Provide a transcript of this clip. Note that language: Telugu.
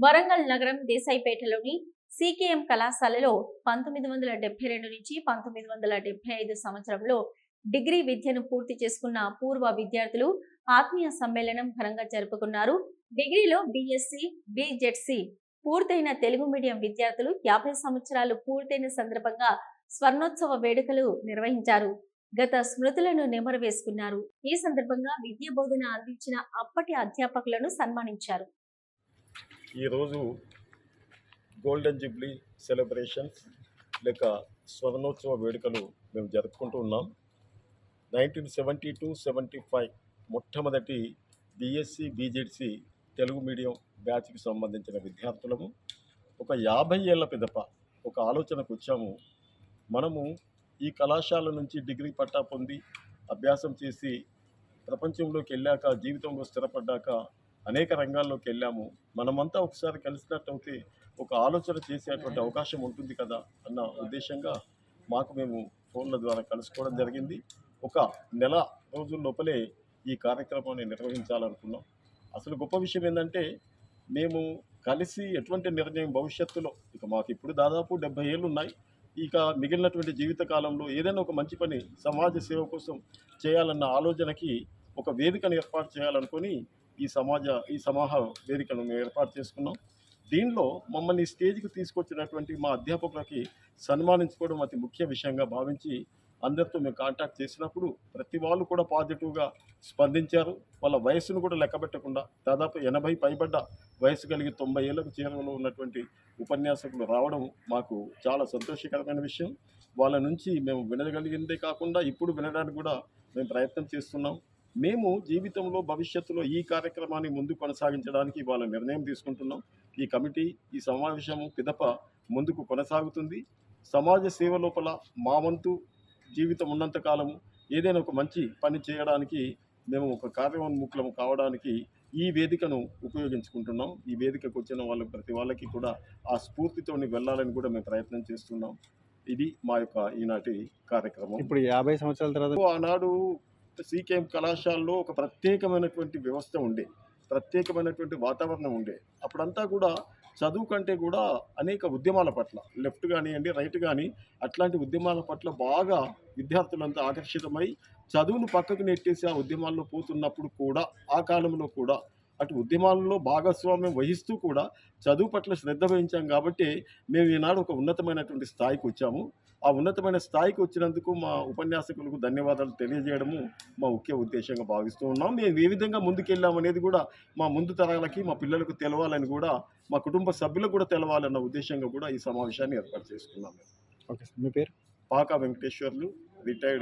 వరంగల్ నగరం దేశాయిపేటలోని సికేఎం కళాశాలలో 1972 నుంచి 1975 సంవత్సరంలో డిగ్రీ విద్యను పూర్తి చేసుకున్న పూర్వ విద్యార్థులు ఆత్మీయ సమ్మేళనం ఘనంగా జరుపుకున్నారు. డిగ్రీలో బీఎస్సీ, బీజెడ్సీ పూర్తయిన తెలుగు మీడియం విద్యార్థులు 50 సంవత్సరాలు పూర్తయిన సందర్భంగా స్వర్ణోత్సవ వేడుకలు నిర్వహించారు. గత స్మృతులను నెమరు వేసుకున్నారు. ఈ సందర్భంగా విద్యా బోధన అందించిన అప్పటి అధ్యాపకులను సన్మానించారు. ఈరోజు గోల్డెన్ జూబ్లీ సెలబ్రేషన్స్ లేక స్వర్ణోత్సవ వేడుకలు మేము జరుపుకుంటూ ఉన్నాం. 1972-75 మొట్టమొదటి బీఎస్సీ, బీజెడ్సీ తెలుగు మీడియం బ్యాచ్కి సంబంధించిన విద్యార్థులము ఒక 50 ఏళ్ల పిదప ఒక ఆలోచనకు వచ్చాము. మనము ఈ కళాశాల నుంచి డిగ్రీ పట్టా పొంది అభ్యాసం చేసి ప్రపంచంలోకి వెళ్ళాక, జీవితంలో స్థిరపడ్డాక అనేక రంగాల్లోకి వెళ్ళాము. మనమంతా ఒకసారి కలిసినట్టయితే ఒక ఆలోచన చేసేటువంటి అవకాశం ఉంటుంది కదా అన్న ఉద్దేశంగా మేము ఫోన్ల ద్వారా కలుసుకోవడం జరిగింది. ఒక నెల రోజుల లోపలే ఈ కార్యక్రమాన్ని నిర్వహించాలనుకున్నాం. అసలు గొప్ప విషయం ఏంటంటే మేము కలిసి ఎటువంటి నిర్ణయం భవిష్యత్తులో మాకు ఇప్పుడు దాదాపు 70 ఏళ్ళు ఉన్నాయి. మిగిలినటువంటి జీవితకాలంలో ఏదైనా ఒక మంచి పని సమాజ సేవ కోసం చేయాలన్న ఆలోచనకి ఒక వేదికను ఏర్పాటు చేయాలనుకొని ఈ సమాహ వేదికను మేము ఏర్పాటు చేసుకున్నాం. దీనిలో మమ్మల్ని స్టేజ్కి తీసుకొచ్చినటువంటి మా అధ్యాపకులకి సన్మానించుకోవడం అతి ముఖ్య విషయంగా భావించి అందరితో మేము కాంటాక్ట్ చేసినప్పుడు ప్రతి వాళ్ళు కూడా పాజిటివ్గా స్పందించారు. వాళ్ళ వయసును కూడా లెక్కబెట్టకుండా దాదాపు 80 పైబడ్డ వయసు కలిగి 90 ఏళ్లకు చేరువలో ఉన్నటువంటి ఉపన్యాసకులు రావడం మాకు చాలా సంతోషకరమైన విషయం. వాళ్ళ నుంచి మేము వినగలిగిందే కాకుండా ఇప్పుడు వినడానికి కూడా మేము ప్రయత్నం చేస్తున్నాం. మేము జీవితంలో భవిష్యత్తులో ఈ కార్యక్రమాన్ని ముందు కొనసాగించడానికి వాళ్ళ నిర్ణయం తీసుకుంటున్నాం. ఈ కమిటీ, ఈ సమావేశం పిదప ముందుకు కొనసాగుతుంది. సమాజ సేవ లోపల మా వంతు జీవితం ఉన్నంతకాలము ఏదైనా ఒక మంచి పని చేయడానికి మేము ఒక కార్యోన్ముఖులం కావడానికి ఈ వేదికను ఉపయోగించుకుంటున్నాం. ఈ వేదికకు వచ్చిన ప్రతి వాళ్ళకి కూడా ఆ స్ఫూర్తితోని వెళ్ళాలని కూడా మేము ప్రయత్నం చేస్తున్నాం. ఇది మా యొక్క ఈనాటి కార్యక్రమం. ఇప్పుడు 50 సంవత్సరాల తర్వాత ఆనాడు సికేఎం కళాశాలలో ఒక ప్రత్యేకమైనటువంటి వ్యవస్థ ఉండే, ప్రత్యేకమైనటువంటి వాతావరణం ఉండే. అప్పుడంతా కూడా చదువు కంటే కూడా అనేక ఉద్యమాల పట్ల, లెఫ్ట్ కానివ్వండి, రైట్ కానీ, అట్లాంటి ఉద్యమాల పట్ల బాగా విద్యార్థులంతా ఆకర్షితమై చదువును పక్కకు నెట్టేసి ఆ ఉద్యమాల్లో పోతున్నప్పుడు కూడా, ఆ కాలంలో కూడా అటు ఉద్యమాలలో భాగస్వామ్యం వహిస్తూ కూడా చదువు పట్ల శ్రద్ధ వహించాం. కాబట్టి మేము ఈనాడు ఒక ఉన్నతమైనటువంటి స్థాయికి వచ్చాము. ఆ ఉన్నతమైన స్థాయికి వచ్చినందుకు మా ఉపన్యాసకులకు ధన్యవాదాలు తెలియజేయడము మా ముఖ్య ఉద్దేశంగా భావిస్తూ ఉన్నాం. మేము ఏ విధంగా ముందుకెళ్ళామనేది కూడా మా ముందు తరాలకి, మా పిల్లలకు తెలవాలని కూడా, మా కుటుంబ సభ్యులకు కూడా తెలవాలన్న ఉద్దేశంగా కూడా ఈ సమావేశాన్ని ఏర్పాటు చేసుకున్నాం. ఓకే సార్, మీ పేరు? పాకా వెంకటేశ్వర్లు, రిటైర్డ్